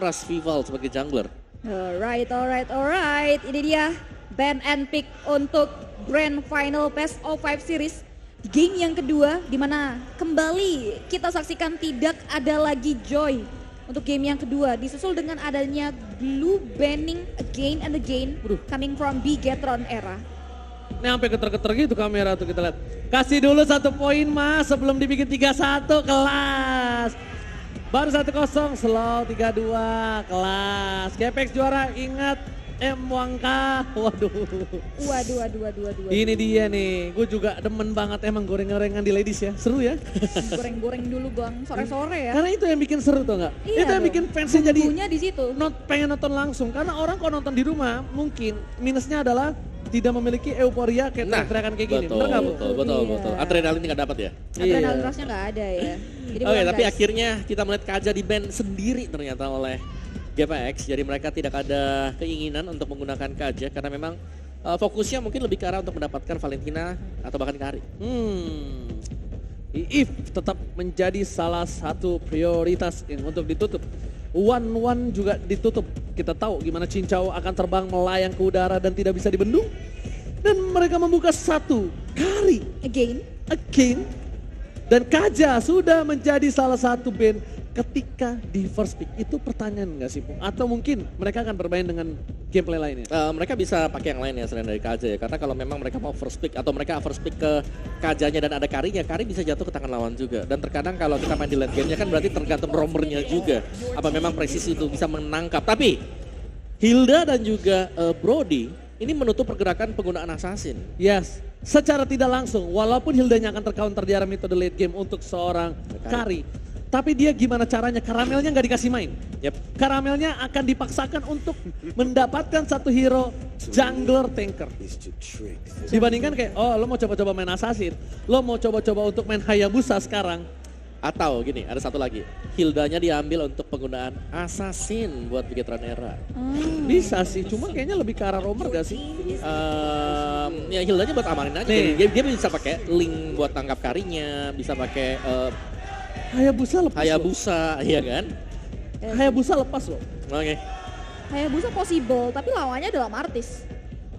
trust Vival sebagai jungler. Alright. Ini dia ban and pick untuk Grand Final Best of 5 Series. Di game yang kedua, di mana kembali kita saksikan tidak ada lagi Joy untuk game yang kedua. Disusul dengan adanya blue banning again and again coming from Bigetron era. Ini sampai geter-geter gitu kamera tuh kita lihat. Kasih dulu 1 poin mas sebelum dibikin 3-1 kelas. Baru 1-0 slow 3-2 kelas. GPX juara ingat Wangka. Waduh. Ini dia nih. Gue juga demen banget emang goreng-gorengan di ladies ya. Seru ya. Goreng-goreng dulu bang sore-sore ya. Karena itu yang bikin seru tuh nggak? Iya itu yang bikin fansnya jadi di situ. pengen nonton langsung. Karena orang kalau nonton di rumah mungkin minusnya adalah tidak memiliki euforia kayak teriakan kayak gini. Betul, Bener nggak Bu? Betul. Adrenalin nggak dapat ya? Adrenalin rushnya nggak ada ya. Jadi Oke, tapi guys. akhirnya kita melihat Kaja di ban sendiri ternyata oleh GPX. Jadi mereka tidak ada keinginan untuk menggunakan Kaja karena memang fokusnya mungkin lebih ke arah untuk mendapatkan Valentina atau bahkan Kari. If tetap menjadi salah satu prioritas yang untuk ditutup. One juga ditutup. Kita tahu gimana Cincau akan terbang melayang ke udara dan tidak bisa dibendung. Dan mereka membuka 1 Kari. Again. Dan Kaja sudah menjadi salah satu band ketika di first pick. Itu pertanyaan nggak sih, Pung? Atau mungkin mereka akan bermain dengan gameplay lainnya? Mereka bisa pakai yang lain ya selain dari Kaja ya. Karena kalau memang mereka mau first pick atau mereka first pick ke Kajanya dan ada Karinya, Kari bisa jatuh ke tangan lawan juga. Dan terkadang kalau kita main di late game-nya kan berarti tergantung roamernya juga. Apa memang presisi itu bisa menangkap. Tapi Hilda dan juga Brody ini menutup pergerakan penggunaan assassin. Yes, secara tidak langsung. Walaupun Hildanya akan tercounter di arah metode late game untuk seorang Kari. Tapi dia gimana caranya, Karamelnya nggak dikasih main. Karamelnya akan dipaksakan untuk mendapatkan satu hero jungler tanker. Dibandingkan kayak, oh lo mau coba-coba main assassin, lo mau coba-coba untuk main Hayabusa sekarang. Atau gini, ada satu lagi. Hildanya diambil untuk penggunaan assassin buat Bigetron era. Bisa sih, cuma kayaknya lebih ke arah roamer gak sih? Ya Hildanya buat amanin aja. Dia bisa pakai link buat tangkap Karinya, bisa pakai Hayabusa, iya kan? Hayabusa lepas loh. Oke. Hayabusa possible, tapi lawannya adalah Martis.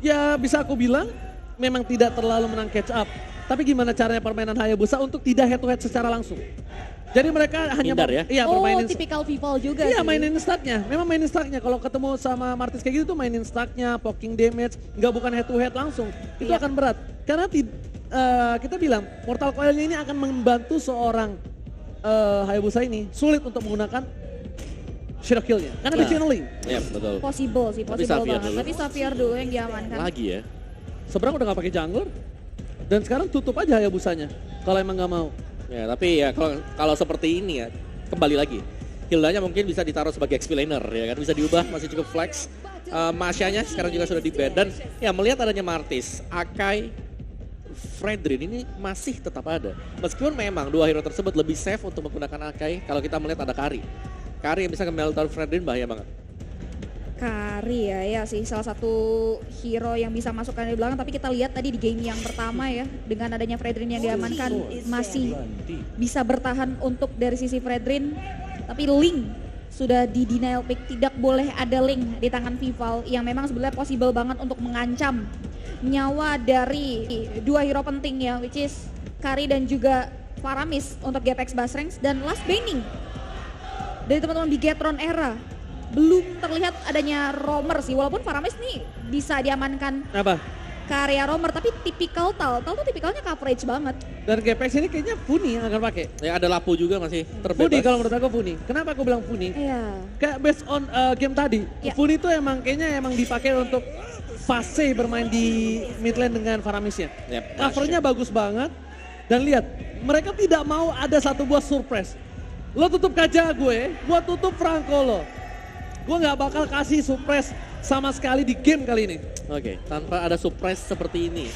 Ya bisa aku bilang memang tidak terlalu menang catch up. Tapi gimana caranya permainan Hayabusa untuk tidak head to head secara langsung? Jadi mereka hanya bermainin tipikal Vival juga sih. Iya mainin stacknya, memang mainin stacknya. Kalau ketemu sama Martis kayak gitu tuh mainin stacknya, poking damage, nggak bukan head to head langsung. Itu akan berat. Karena kita bilang Mortal Coil-nya ini akan membantu seorang Hayabusa ini sulit untuk menggunakan shadow kill-nya. Karena di channeling. Iya betul. Possible banget. Tapi Xavier dulu yang diamankan. Lagi ya. Seberang udah gak pakai jungler. Dan sekarang tutup aja Hayabusanya. Kalau emang gak mau. Ya tapi ya kalau seperti ini ya. Kembali lagi. Hildanya mungkin bisa ditaruh sebagai XP laner ya kan. Bisa diubah masih cukup flex. Masyanya sekarang juga sudah di ban. Dan ya melihat adanya Martis, Akai, Fredrin ini masih tetap ada. Meskipun memang dua hero tersebut lebih safe untuk menggunakan Akai kalau kita melihat ada Kari. Kari yang bisa nge-meltdown Fredrin bahaya banget. Kari ya sih salah satu hero yang bisa masukkan di belakang. Tapi kita lihat tadi di game yang pertama ya, dengan adanya Fredrin yang diamankan masih bisa bertahan untuk dari sisi Fredrin. Tapi Link sudah di denial pick, tidak boleh ada Link di tangan Vival yang memang sebenarnya possible banget untuk mengancam nyawa dari dua hero penting ya, which is Kari dan juga Faramis untuk GPX Basrangs. Dan last banning dari teman-teman Bigetron era. Belum terlihat adanya roamer sih, walaupun Faramis nih bisa diamankan ke area roamer, tapi tipikal Tal tuh tipikalnya coverage banget. Dan GPX ini kayaknya Funi yang akan pakai. Ya ada Lapu juga masih terbebas. Funi kalau menurut aku Funi. Kenapa aku bilang Funi? Iya. Kayak based on game tadi, Funi tuh kayaknya emang dipakai untuk fase bermain di mid lane dengan Faramisnya. Covernya bagus banget. Dan lihat, mereka tidak mau ada satu buah surprise. Lo tutup Kaja gue tutup Franco lo. Gue gak bakal kasih surprise sama sekali di game kali ini. Oke, tanpa ada surprise seperti ini.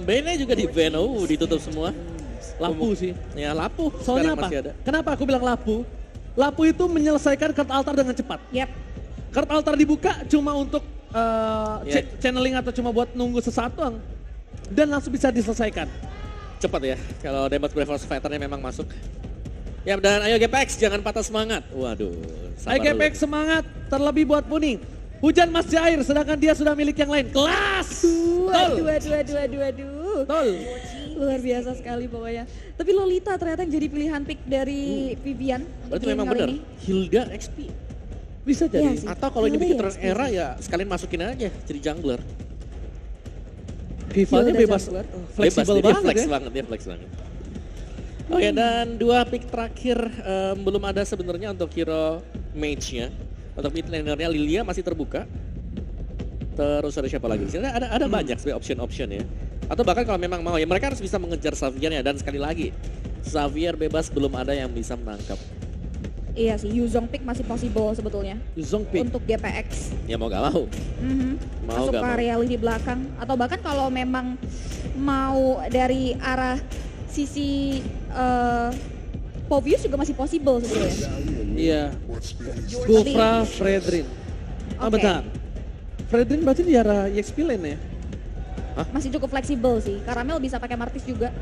Bene juga di Veno ditutup semua. Lapu sih. Ya Lapu. Soalnya apa? Masih ada. Kenapa aku bilang Lapu? Lapu itu menyelesaikan card altar dengan cepat. Card altar dibuka cuma untuk channeling atau cuma buat nunggu sesuatu dan langsung bisa diselesaikan. Cepat ya, kalau Demat Gravel's Fighter-nya memang masuk. Ya dan ayo GPX jangan patah semangat. Waduh. sabar IGPX dulu. semangat terlebih buat Puni. Hujan Mas Jair sedangkan dia sudah milik yang lain. Kelas. Aduh. Tol. Luar biasa sekali pokoknya. Tapi Lolita ternyata yang jadi pilihan pick dari Vivian. untuk Berarti game memang kali benar. ini. Hilda XP. Bisa jadi. Iya sih. Atau kalau ini Hilda bikin ya, turn era ya sekalian masukin aja jadi jungler. Vivalnya Hilda bebas. jungler. Fleksibel dia banget flex ya. banget, dia flex banget. Oke, dan 2 pick terakhir belum ada sebenarnya untuk hero mage-nya. Untuk mid laner-nya Lilia masih terbuka. Terus ada siapa lagi? Di sini ada banyak sebenarnya option-option ya. Atau bahkan kalau memang mau ya mereka harus bisa mengejar Xavier-nya dan sekali lagi Xavier bebas belum ada yang bisa menangkap. Iya sih, Yuzong pick masih possible sebetulnya. Zong pick. Untuk GPX. Ya mau gak mau. Mau Masuk gak ke mau. area di belakang. Atau bahkan kalau memang mau dari arah sisi Povius juga masih possible sebetulnya. Iya. Gufra Fredrin. Ah Oke. bentar. Fredrin berarti di arah EXP lane ya? Masih cukup fleksibel sih. Karamel bisa pakai Martis juga.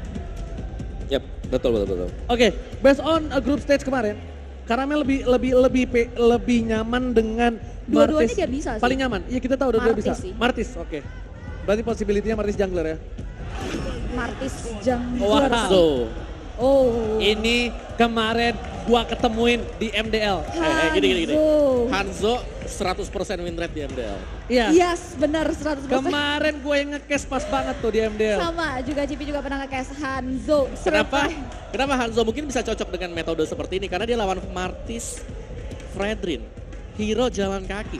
Yap, betul. Oke, based on a group stage kemarin, Karamel lebih nyaman dengan Dua-duanya Martis. dia bisa sih. Paling nyaman. Iya kita tahu dua-duanya Martis bisa. sih. Martis, oke. Berarti possibility-nya Martis jungler ya. Martis jungler. Wow. So, Oh. Ini kemarin gua ketemuin di MDL. gini. Hanzo. Hanzo 100% win rate di MDL. Iya. Yes, benar 100%. Kemarin gue yang nge-cash pas banget tuh di MDL. Sama, juga Cipi juga pernah nge-cast Hanzo. Kenapa? Survive. Kenapa Hanzo mungkin bisa cocok dengan metode seperti ini? Karena dia lawan Martis, Fredrin, hero jalan kaki.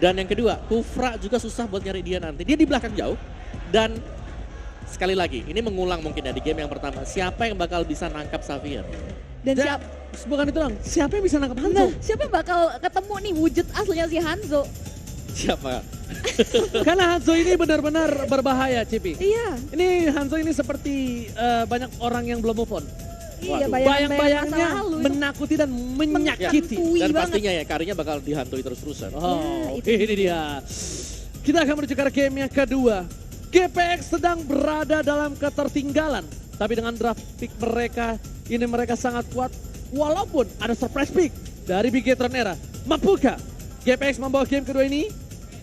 Dan yang kedua, Kufra juga susah buat nyari dia nanti. Dia di belakang jauh dan sekali lagi, ini mengulang mungkin ya di game yang pertama. Siapa yang bakal bisa nangkap Xavier? Dan Bukan itu dong, siapa yang bisa nangkap Hanzo? Nah, siapa yang bakal ketemu nih wujud aslinya si Hanzo? Siapa? Karena Hanzo ini benar-benar berbahaya, Cipi. Iya, Ini Hanzo ini seperti banyak orang yang belum move on. iya Waduh. Bayang-bayangnya masa lalu itu. menakuti dan menyakiti. Menghantui Dan banget. pastinya ya karirnya bakal dihantui terus-terusan. Oh, Ya, itu ini dia. Kita akan menuju ke game yang kedua. GPX sedang berada dalam ketertinggalan. Tapi dengan draft pick mereka, ini mereka sangat kuat. Walaupun ada surprise pick dari Big Gatron Era. Mampukah GPX membawa game kedua ini?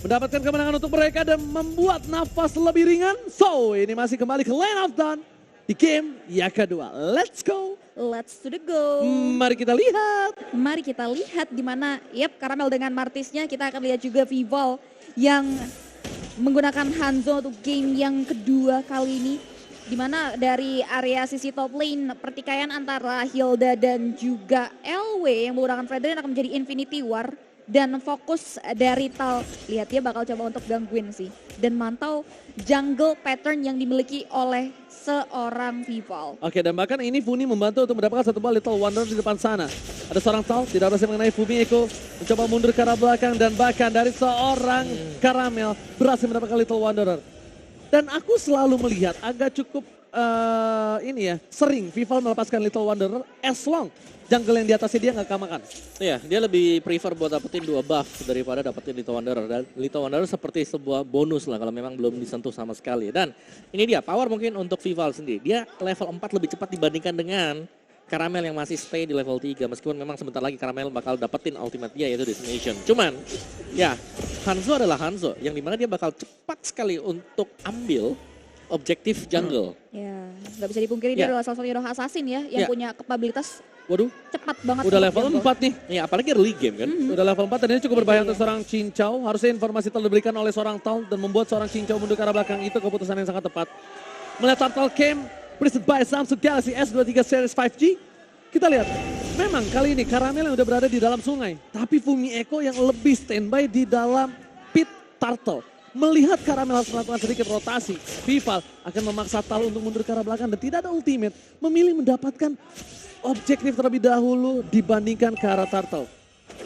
Mendapatkan kemenangan untuk mereka dan membuat nafas lebih ringan. So, ini masih kembali ke Lane of Dawn di game yang kedua. Let's go. Let's to the go. Mari kita lihat. Mari kita lihat di mana, Karamel dengan Martisnya. Kita akan lihat juga Vival yang menggunakan Hanzo untuk game yang kedua kali ini. Di mana dari area sisi top lane pertikaian antara Hilda dan juga LW yang menggunakan Fredrin akan menjadi Infinity War. Dan fokus dari Tal, lihat dia bakal coba untuk gangguin sih. Dan mantau jungle pattern yang dimiliki oleh seorang Vival. Oke, dan bahkan ini Fumi membantu untuk mendapatkan satu bal Little Wonder di depan sana. Ada seorang Tal, tidak berhasil mengenai Fumi Eko. Mencoba mundur ke arah belakang dan bahkan dari seorang Karamel berhasil mendapatkan Little Wanderer. Dan aku selalu melihat agak cukup sering Vival melepaskan Little Wanderer as long jungle yang di atasnya dia nggak kemakan. Iya, dia lebih prefer buat dapetin 2 buff daripada dapetin Little Wanderer. Dan Little Wanderer seperti sebuah bonus lah kalau memang belum disentuh sama sekali. Dan ini dia, power mungkin untuk Vival sendiri. Dia level 4 lebih cepat dibandingkan dengan Karamel yang masih stay di level 3. Meskipun memang sebentar lagi Karamel bakal dapetin ultimate dia yaitu Destination. Cuman, ya Hanzo adalah Hanzo yang dimana dia bakal cepat sekali untuk ambil objektif jungle. Ya, nggak bisa dipungkiri Ya. dia adalah salah satu hero assassin ya yang Ya. punya kapabilitas Waduh, cepat banget. udah untuk level jungle. 4 nih. Ya, apalagi early game kan. Udah level 4 dan ini cukup berbahaya Iya. untuk seorang Cincau. Harusnya informasi telah diberikan oleh seorang Tal dan membuat seorang Cincau mundur ke arah belakang. Itu keputusan yang sangat tepat. Melihat Turtle Camp, presented by Samsung Galaxy S23 Series 5G. Kita lihat, memang kali ini Karamel yang udah berada di dalam sungai. Tapi Fumi Eko yang lebih standby di dalam pit Turtle. Melihat Karamel harus melakukan sedikit rotasi, Vival akan memaksa Tal untuk mundur ke arah belakang dan tidak ada ultimate. Memilih mendapatkan objektif terlebih dahulu dibandingkan ke arah Turtle.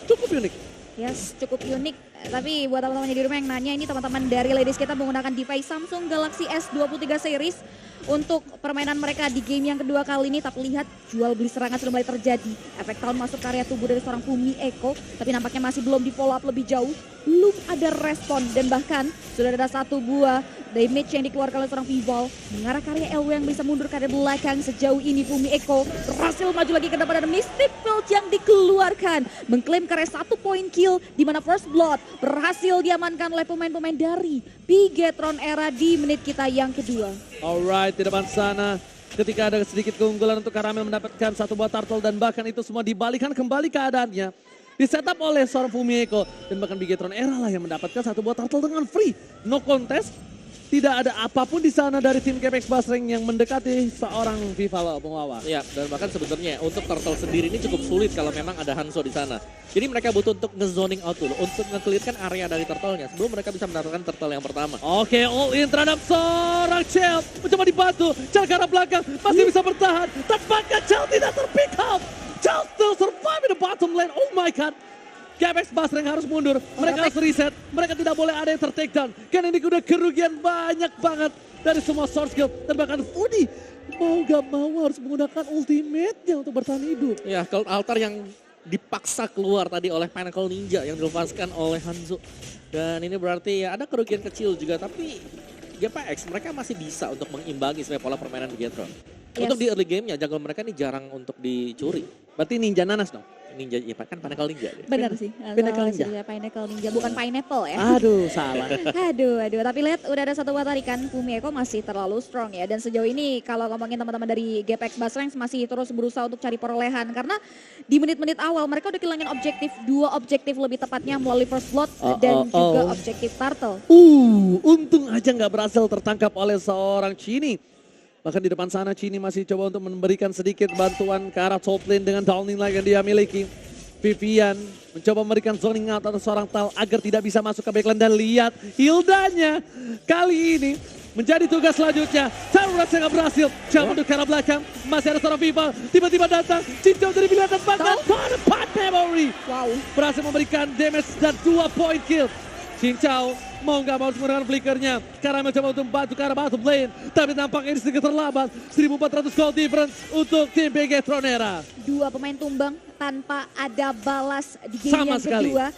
Cukup unik. Yes, cukup unik. Tapi buat teman-teman di rumah yang nanya, ini teman-teman dari ladies kita menggunakan device Samsung Galaxy S23 series untuk permainan mereka di game yang kedua kali ini. Tapi lihat, jual beli serangan sudah mulai terjadi. Efek Talon masuk ke area tubuh dari seorang Fumi Eko, tapi nampaknya masih belum di follow up lebih jauh. Belum ada respon dan bahkan sudah ada satu buah damage yang dikeluarkan oleh seorang Vival mengarah ke area LW yang bisa mundur ke area belakang. Sejauh ini Fumi Eko berhasil maju lagi ke depan, ada Mystic Field yang dikeluarkan mengklaim karya 1 point kill di mana First Blood berhasil diamankan oleh pemain-pemain dari Bigetron Era di menit kita yang kedua. Alright, di depan sana ketika ada sedikit keunggulan untuk Karamel mendapatkan 1 buah turtle dan bahkan itu semua dibalikan kembali keadaannya. Di setup oleh seorang Fumieko dan bahkan Bigetron Era lah yang mendapatkan 1 buah turtle dengan free. No contest, tidak ada apapun di sana dari tim Gapex Basreng yang mendekati seorang Vival Pengawa. Ya, dan bahkan sebenarnya untuk turtle sendiri ini cukup sulit kalau memang ada Hanzo di sana. Jadi mereka butuh untuk nge-zoning out dulu, untuk nge-clearkan area dari turtle-nya sebelum mereka bisa mendapatkan turtle yang pertama. Oke, all in terhadap seorang Chell. Mencoba dibantu, Chell ke arah belakang, masih bisa bertahan. Tampaknya Chell tidak terpick up. Chell still survive in the bottom lane, oh my god. Gapex Basreng harus mundur, mereka harus reset, mereka tidak boleh ada yang ter-takedown. Karena ini udah kerugian banyak banget dari semua source guild. Dan bahkan Fudi mau gak mau harus menggunakan ultimate-nya untuk bertahan hidup. Ya, Cloud Altar yang dipaksa keluar tadi oleh Pinnacle Ninja yang dilepaskan oleh Hanzo. Dan ini berarti ya ada kerugian kecil juga, tapi GPX mereka masih bisa untuk mengimbangi sebenarnya pola permainan Bigetron. Yes. Untuk di early game-nya, jago mereka ini jarang untuk dicuri. Berarti ninja nanas dong? Ninja, ya kan Pinnacle Ninja. Benar sih. Pinnacle Ninja. Pinnacle Ninja, bukan pineapple ya. Aduh, salah. Aduh. Tapi lihat udah ada 1 buah tarikan. Fumieko masih terlalu strong ya. Dan sejauh ini kalau ngomongin teman-teman dari Gapex Basreng masih terus berusaha untuk cari perolehan. Karena di menit-menit awal mereka udah kehilangan objektif. 2 objektif lebih tepatnya melalui First Blood dan juga objektif Turtle. Untung aja nggak berhasil tertangkap oleh seorang Chini. Bahkan di depan sana Chini masih coba untuk memberikan sedikit bantuan ke arah top lane dengan downing line yang dia miliki. Vivian mencoba memberikan zoning out atau seorang Tal agar tidak bisa masuk ke backline dan lihat Hildanya kali ini menjadi tugas selanjutnya. Taruh nggak berhasil, jauh untuk ke arah belakang. Masih ada seorang Vival, tiba-tiba datang. Cincau dari pilihan dan bahkan Part Memory. Wow. Berhasil memberikan damage dan 2 point kill. Cincau mau nggak mau menggunakan flickernya. Karamel coba untuk membantu ke arah bottom lane. Tapi nampaknya ini sedikit terlambat. 1400 gold difference untuk tim Bigetron Era. 2 pemain tumbang tanpa ada balas di game Sama yang sekali. kedua.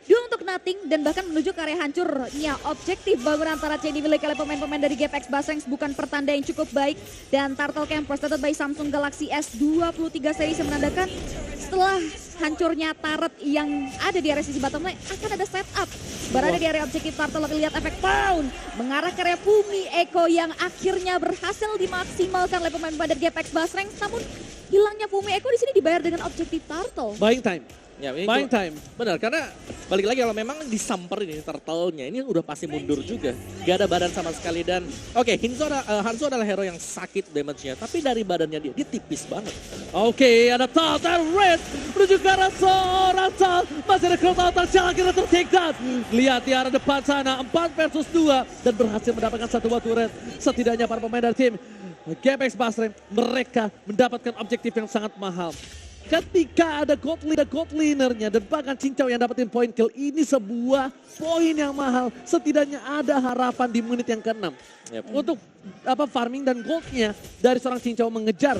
2 untuk nothing dan bahkan menuju ke area hancurnya objektif bangunan antara C dimiliki oleh pemain-pemain dari Gapex Basreng bukan pertanda yang cukup baik. Dan Turtle Camp presented by Samsung Galaxy S23 series yang menandakan setelah hancurnya turret yang ada di area sisi bottom lane akan ada setup. Berada di area objektif Turtle, tapi lihat efek pound mengarah ke area Fumi Eko yang akhirnya berhasil dimaksimalkan oleh pemain-pemain dari Gapex Basreng. Namun hilangnya Fumi Eko di sini dibayar dengan objektif Turtle. Buying time. Ya, ini Buying time. Benar, karena balik lagi kalau memang disamperin ini turtle-nya, ini udah pasti mundur juga. Gak ada badan sama sekali dan oke, Hanzo adalah hero yang sakit damage-nya, tapi dari badannya dia tipis banget. Oke, ada Tal dan Red menuju ke arah seorang Tal. Masih ada Cloud Altar, jalan kira take down. Lihat di arah depan sana, 4 versus 2 dan berhasil mendapatkan 1 buah turret. Setidaknya para pemain dari tim Gapex Basreng mereka mendapatkan objektif yang sangat mahal. Ketika ada gold laner-nya dan bahkan Cincau yang dapetin point kill, ini sebuah poin yang mahal. Setidaknya ada harapan di menit yang ke-6 untuk farming dan goldnya dari seorang Cincau mengejar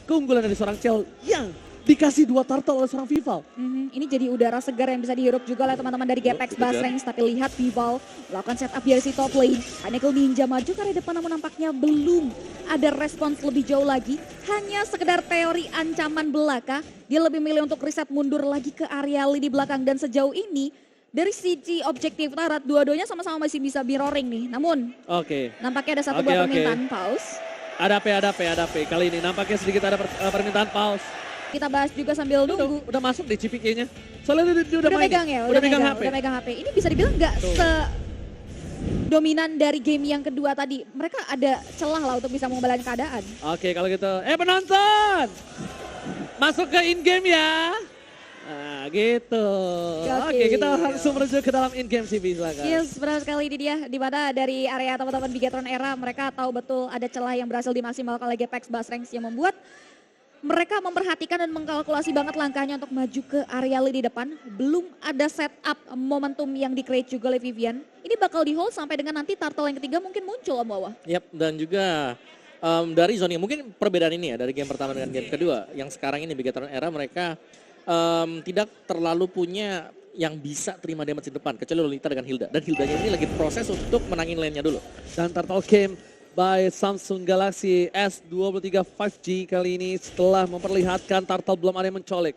keunggulan dari seorang Chell yang dikasih 2 turtle oleh seorang Vival. Ini jadi udara segar yang bisa dihirup juga oleh teman-teman dari Gapex Basreng. Tapi lihat Vival melakukan setup dari si top lane. Pinnacle Ninja maju ke area depan namun nampaknya belum ada respons lebih jauh lagi. Hanya sekedar teori ancaman belaka. Dia lebih milih untuk reset mundur lagi ke area lini belakang. Dan sejauh ini dari sisi objektif Tarat dua-duanya sama-sama masih bisa mirroring nih. Namun nampaknya ada satu buah permintaan pause. Ada P. Kali ini nampaknya sedikit ada permintaan pause. Kita bahas juga sambil nunggu. Udah masuk deh CPK-nya. Soalnya dia udah main. Megang ya, udah megang HP. Udah megang HP. Ini bisa dibilang nggak dominan dari game yang kedua tadi. Mereka ada celah lah untuk bisa mengembalikan keadaan. Oke, kalau gitu. penonton! Masuk ke in-game ya. Nah gitu. Oke, kita langsung menuju ke dalam in-game sih bisa kan. Yes, benar sekali ini dia. Di mana dari area teman-teman Bigetron Era mereka tahu betul ada celah yang berhasil dimaksimalkan oleh Gapex Basreng yang membuat mereka memperhatikan dan mengkalkulasi banget langkahnya untuk maju ke area lini depan. Belum ada setup momentum yang di-create juga oleh Vivian. Ini bakal di-hold sampai dengan nanti turtle yang ketiga mungkin muncul Om Wawa. Yap, dan juga dari zoning, mungkin perbedaan ini ya dari game pertama dengan game kedua. Yang sekarang ini Bigetron Era mereka tidak terlalu punya yang bisa terima damage di depan, kecuali Lolita dengan Hilda. Dan Hildanya ini lagi proses untuk menangin lane-nya dulu. Dan Turtle Game by Samsung Galaxy S23 5G kali ini setelah memperlihatkan Turtle belum ada yang mencolek.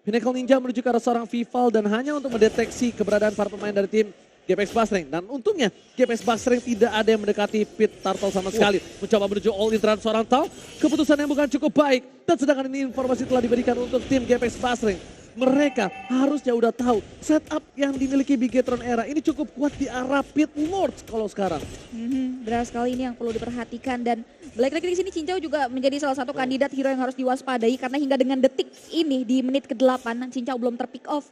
Pinnacle Ninja menuju ke arah seorang Vival dan hanya untuk mendeteksi keberadaan para pemain dari tim GPX Basreng. Dan untungnya GPX Basreng tidak ada yang mendekati Pit Turtle sama sekali. Mencoba menuju all in terhadap seorang Tau. Keputusan yang bukan cukup baik. Dan sedangkan ini informasi telah diberikan untuk tim GPX Basreng. Mereka harusnya udah tahu setup yang dimiliki Bigetron Era ini cukup kuat di arah Pit Lords kalau sekarang. Benar sekali, ini yang perlu diperhatikan. Dan balik lagi di sini Cincau juga menjadi salah satu kandidat hero yang harus diwaspadai karena hingga dengan detik ini di menit ke-8 Cincau belum terpick off.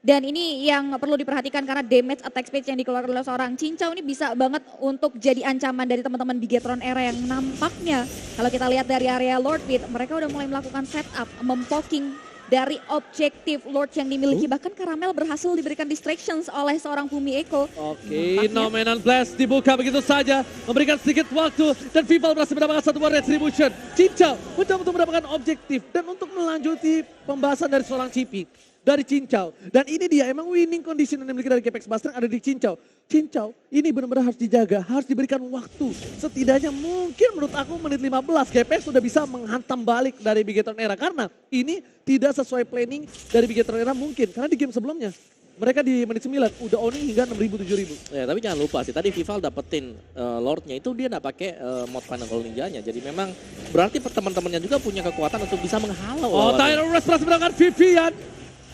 Dan ini yang perlu diperhatikan karena damage attack speed yang dikeluarkan oleh seorang Cincau ini bisa banget untuk jadi ancaman dari teman-teman Bigetron Era yang nampaknya kalau kita lihat dari area Lord Pit, mereka udah mulai melakukan setup, mempoking dari objektif Lord yang dimiliki. Bahkan Karamel berhasil diberikan distractions oleh seorang Fumi Eko. Oke, Nomenan Blast dibuka begitu saja, memberikan sedikit waktu dan Vival berhasil mendapatkan satu buah retribution. Cincau mencoba untuk mendapatkan objektif dan untuk melanjuti pembahasan dari seorang Cipi. Dari Cincau. Dan ini dia emang winning condition yang dimiliki dari GPX Basreng ada di Cincau. Cincau ini benar-benar harus dijaga, harus diberikan waktu. Setidaknya mungkin menurut aku menit 15 GPX sudah bisa menghantam balik dari Bigetron Era. Karena ini tidak sesuai planning dari Bigetron Era mungkin. Karena di game sebelumnya mereka di menit 9 udah owning hingga 6.000-7.000. Ya, tapi jangan lupa sih, tadi Vival dapetin Lordnya itu dia nggak pakai mod Pinnacle Ninjanya. Jadi memang berarti teman-temannya juga punya kekuatan untuk bisa menghalau. Oh, Tyler Rush berhasil mendapatkan Vivian.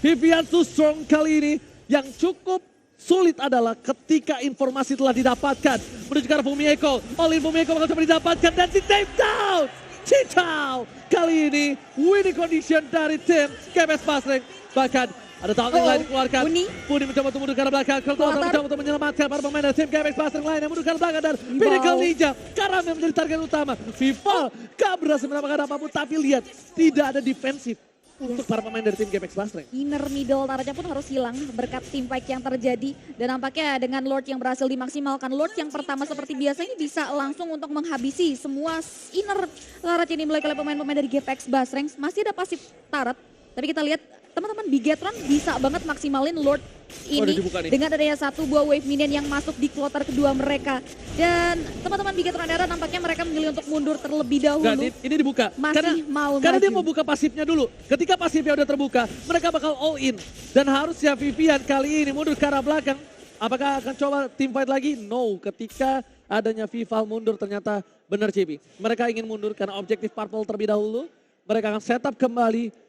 Vivian too strong kali ini. Yang cukup sulit adalah ketika informasi telah didapatkan. Menuju ke arah Fumi Eko. Olin Fumi Eko bakal coba didapatkan dan di take down. Cincau kali ini winning condition dari tim GPX Basreng. Bahkan ada tahun yang lain dikeluarkan. Puni mencoba untuk mundur ke arah belakang. Kertas mencoba untuk menyelamatkan para pemain dari tim GPX Basreng lain yang mundur ke arah belakang. Dan Pinnacle Ninja. Karamel menjadi target utama. Vival gak berhasil mendapatkan apapun. Tapi lihat tidak ada defensif untuk para pemain dari tim GPX Basreng. Inner middle targetnya pun harus hilang berkat team fight yang terjadi. Dan nampaknya dengan Lord yang berhasil dimaksimalkan. Lord yang pertama seperti biasa ini bisa langsung untuk menghabisi semua inner turret yang dimiliki oleh pemain-pemain dari GPX Basreng. Masih ada pasif turret. Tapi kita lihat teman-teman Bigetron bisa banget maksimalin Lord ini dengan adanya satu buah wave minion yang masuk di kloter kedua mereka. Dan teman-teman Bigetron Era nampaknya mereka memilih untuk mundur terlebih dahulu. Ini dibuka. Masih karena dia mau buka pasifnya dulu. Ketika pasifnya udah terbuka, mereka bakal all in. Dan harusnya Vivian kali ini mundur ke arah belakang. Apakah akan coba team fight lagi? No. Ketika adanya Vival mundur ternyata benar Cipi. Mereka ingin mundur karena objektif purple terlebih dahulu. Mereka akan setup kembali.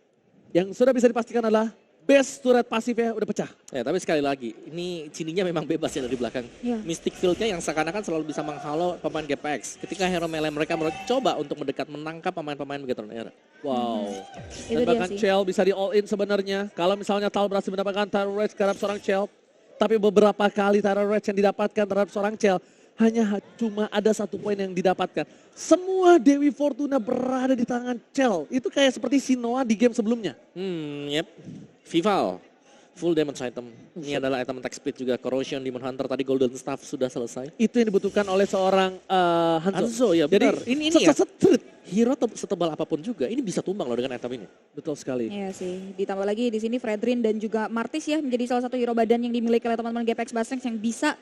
Yang sudah bisa dipastikan adalah base turret pasifnya udah pecah. Ya, tapi sekali lagi, ini Cininya memang bebas ya dari belakang. Ya. Mystic Field-nya yang seakan-akan selalu bisa menghalau pemain GPX. Ketika hero melee mereka coba untuk mendekat menangkap pemain-pemain Bigetron Era. Wow. Itu Dan dia bahkan sih. Chell bisa di all in sebenarnya. Kalau misalnya Tal berhasil mendapatkan Tyro Rage terhadap seorang Chell. Tapi beberapa kali Tyro Rage yang didapatkan terhadap seorang Chell. Hanya cuma ada satu poin yang didapatkan. Semua Dewi Fortuna berada di tangan Chell. Itu kayak seperti Sinoa di game sebelumnya. Yep. Vival. Full damage item. Ini adalah item attack speed juga. Corrosion, Demon Hunter, tadi Golden Staff sudah selesai. Itu yang dibutuhkan oleh seorang Hanzo. Hanzo, ya benar. Jadi Ini ya, hero setebal apapun juga, ini bisa tumbang loh dengan item ini. Betul sekali. Iya sih, ditambah lagi di sini Fredrin dan juga Martis ya menjadi salah satu hero badan yang dimiliki oleh teman-teman GPX Basreng yang bisa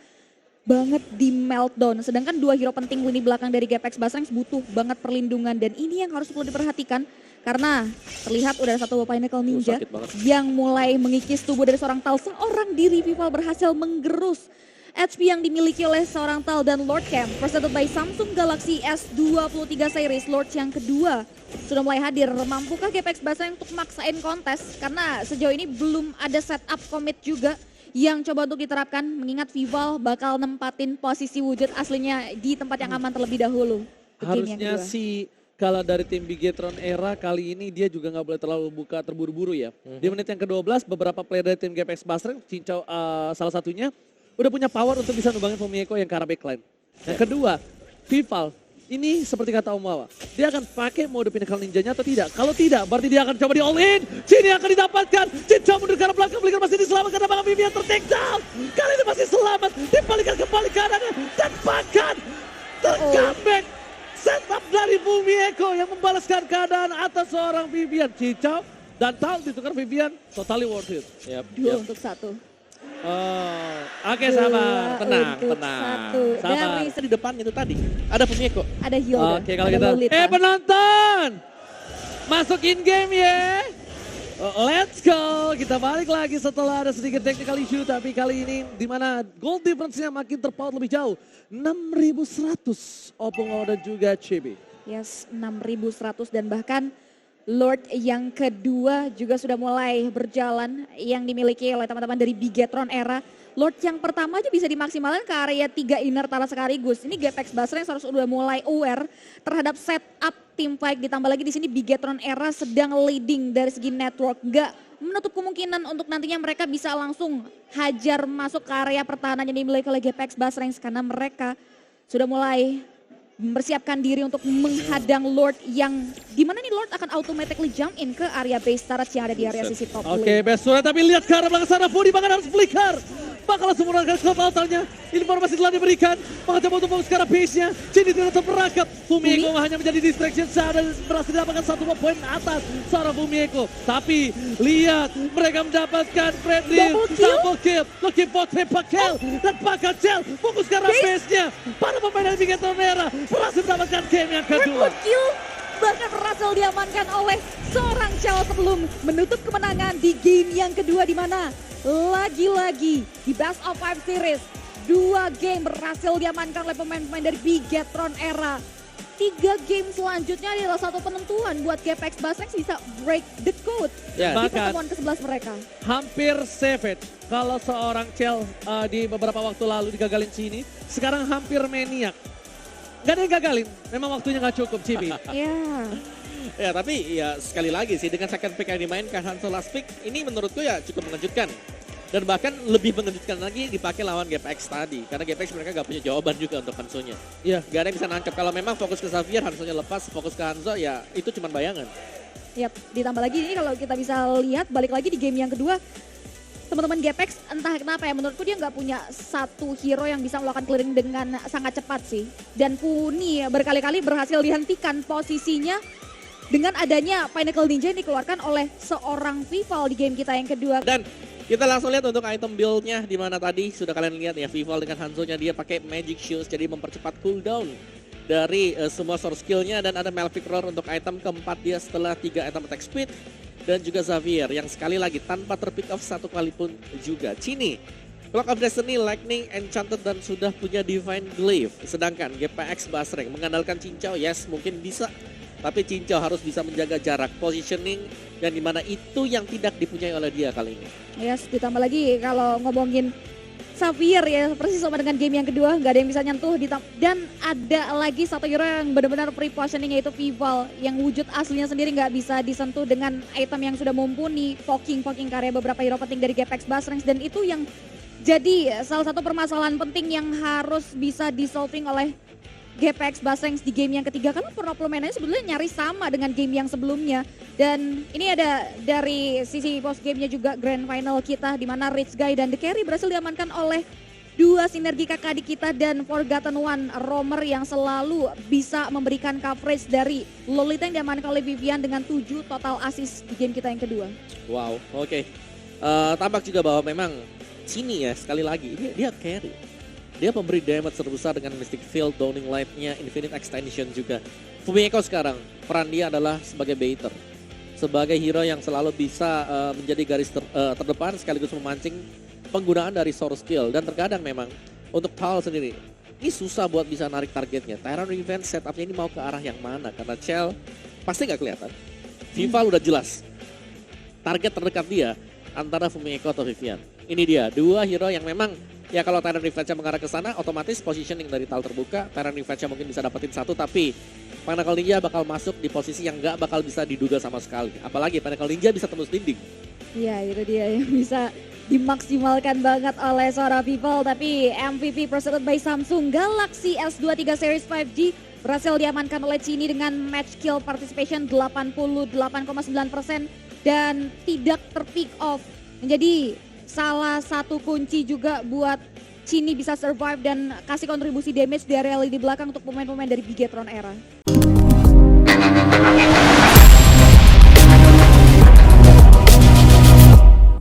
banget di meltdown. Sedangkan dua hero penting lini belakang dari GPX Basreng butuh banget perlindungan dan ini yang harus perlu diperhatikan karena terlihat udah ada satu Pinnacle Ninja yang mulai mengikis tubuh dari seorang Tal. Seorang diri Vival berhasil menggerus HP yang dimiliki oleh seorang Tal dan Lord Camp presented by Samsung Galaxy S23 series. Lord yang kedua sudah mulai hadir. Mampukah GPX Basreng untuk maksain kontes karena sejauh ini belum ada setup commit juga yang coba untuk diterapkan, mengingat Vival bakal nempatin posisi wujud aslinya di tempat yang aman terlebih dahulu. Harusnya sih kalau dari tim Bigetron Era kali ini dia juga nggak boleh terlalu buka terburu-buru ya. Di menit yang ke-12 beberapa player dari tim GPX Basreng, Cincau salah satunya, udah punya power untuk bisa numbangin Fumieko yang ke arah backline. Yang kedua, Vival. Ini seperti kata Om Wawa, dia akan pakai mode Pinnacle Ninjanya atau tidak? Kalau tidak, berarti dia akan coba di all in. Sini akan didapatkan. Cincau mundur ke arah belakang, Blinker masih diselamatkan. Apakah Vivian ter-take down? Kali ini masih selamat. Dibalikan kembali kanan dan bahkan ter-comeback. Setup dari Fumieko yang membalaskan keadaan atas seorang Vivian. Cincau Dan Tal ditukar Vivian, totally worth it. Yap, Dua yap. untuk satu. Oh, oke Dua sabar, tenang, untuk tenang. satu. Sabar. Dari Di depan itu tadi, ada Fumieko. ada Hilda. Oke, kalau ada kita, Lolita. penonton, masuk in game ya. Let's go, kita balik lagi setelah ada sedikit technical issue, tapi kali ini di mana goal difference-nya makin terpaut lebih jauh. 6.100 Opongo dan juga CB. Yes, 6.100 dan bahkan Lord yang kedua juga sudah mulai berjalan yang dimiliki oleh teman-teman dari Bigetron era. Lord yang pertama aja bisa dimaksimalkan ke area 3 inner Tara sekaligus. Ini Gapex Basreng harus udah mulai aware terhadap setup tim fight. Ditambah lagi di sini Bigetron era sedang leading dari segi network. Gak menutup kemungkinan untuk nantinya mereka bisa langsung hajar masuk ke area pertahanan yang dimiliki oleh Gapex Basreng karena mereka sudah mulai mempersiapkan diri untuk menghadang Lord yang dimana nih Lord akan automatically jump in ke area base turret yang ada di area sisi top lane. Oke, best suara, tapi lihat ke arah belakang sana, Fudi bahkan harus flicker. Bakal langsung menggunakan totalnya. Informasi telah diberikan, mencoba untuk fokus ke arah base-nya. Jadi tidak terperangkap. Fumieko hanya menjadi distraction saat berhasil dapatkan 1 poin atas seorang Fumieko. Tapi lihat, mereka mendapatkan Freddy. Double kill. Looking for triple kill. Dan bakal Cell fokus ke arah base-nya. Para pemain dari Bigetron Era berhasil mendapatkan game yang kedua. Triple kill bahkan berhasil diamankan oleh seorang Chell sebelum menutup kemenangan di game yang kedua di mana lagi-lagi di Best of 5 Series 2 game berhasil diamankan oleh pemain-pemain dari Bigetron Era. 3 game selanjutnya adalah satu penentuan buat Gapex Basreng bisa break the code Ya, di bahkan pertemuan ke-11 mereka. hampir savage kalau seorang Cell di beberapa waktu lalu digagalin sini, sekarang hampir maniak. Gak ada yang gagalin, memang waktunya gak cukup Cibi. Ya, Ya tapi ya sekali lagi sih dengan second pick yang dimainkan Hanzo last pick ini menurutku ya cukup mengejutkan. Dan bahkan lebih mengejutkan lagi dipakai lawan GPX tadi. Karena GPX mereka gak punya jawaban juga untuk Hanzo-nya. Iya. Gak ada yang bisa nangkep. Kalau memang fokus ke Xavier, Hanzo-nya lepas, fokus ke Hanzo ya itu cuma bayangan. yap. Ditambah lagi ini kalau kita bisa lihat balik lagi di game yang kedua teman-teman Gapex entah kenapa ya menurutku dia nggak punya satu hero yang bisa melakukan clearing dengan sangat cepat sih. Dan Puni berkali-kali berhasil dihentikan posisinya dengan adanya Pinnacle Ninja yang dikeluarkan oleh seorang Vival di game kita yang kedua. Dan kita langsung lihat untuk item build-nya di mana tadi sudah kalian lihat ya Vival dengan Hanzo-nya dia pakai Magic Shoes jadi mempercepat cooldown dari semua source skill-nya dan ada Malefic Roar untuk item keempat dia setelah 3 item attack speed. Dan juga Xavier yang sekali lagi tanpa terpick off satu kali pun juga. Cini, Clock of Destiny, Lightning, Enchanted dan sudah punya Divine Glaive. Sedangkan GPX Basreng mengandalkan Cincau, yes mungkin bisa. Tapi Cincau harus bisa menjaga jarak, positioning, dan dimana itu yang tidak dipunyai oleh dia kali ini. Yes, ditambah lagi kalau ngomongin Xavier ya persis sama dengan game yang kedua nggak ada yang bisa nyentuh dan ada lagi satu hero yang benar-benar pre-positioning yaitu Vival yang wujud aslinya sendiri nggak bisa disentuh dengan item yang sudah mumpuni poking karya beberapa hero penting dari Gapex Basreng dan itu yang jadi salah satu permasalahan penting yang harus bisa di-solving oleh Gapex Basreng di game yang ketiga karena performanya sebetulnya nyaris sama dengan game yang sebelumnya dan ini ada dari sisi post gamenya juga grand final kita di mana Rich Guy dan The Carry berhasil diamankan oleh dua sinergi kakak adik kita dan Forgotten One Romer yang selalu bisa memberikan coverage dari Lolita yang diamankan oleh Vivian dengan 7 total assist di game kita yang kedua. Wow, oke. Tampak juga bahwa memang Cini ya sekali lagi dia carry. Dia pemberi damage terbesar dengan Mystic Field, Dawning Light-nya, Infinite Extension juga. Fumieko sekarang, peran dia adalah sebagai baiter. Sebagai hero yang selalu bisa menjadi garis terdepan sekaligus memancing penggunaan dari source skill. Dan terkadang memang untuk Tal sendiri, ini susah buat bisa narik targetnya. Tyrant Revenge setupnya ini mau ke arah yang mana? Karena Chell pasti nggak kelihatan. Vival udah jelas. Target terdekat dia antara Fumieko atau Vivian. Ini dia, dua hero yang memang ya kalau Tyrant Revenge mengarah ke sana, otomatis positioning dari Tal terbuka. Tyrant Revenge mungkin bisa dapetin satu, tapi Pinnacle Ninja bakal masuk di posisi yang nggak bakal bisa diduga sama sekali. Apalagi Pinnacle Ninja bisa tembus dinding. Iya itu dia yang bisa dimaksimalkan banget oleh seorang Vival. Tapi MVP presented by Samsung Galaxy S23 Series 5G berhasil diamankan oleh Cini dengan match kill participation 88,9% dan tidak terpick off. Menjadi salah satu kunci juga buat Cini bisa survive dan kasih kontribusi damage di area di belakang untuk pemain-pemain dari Bigetron Era.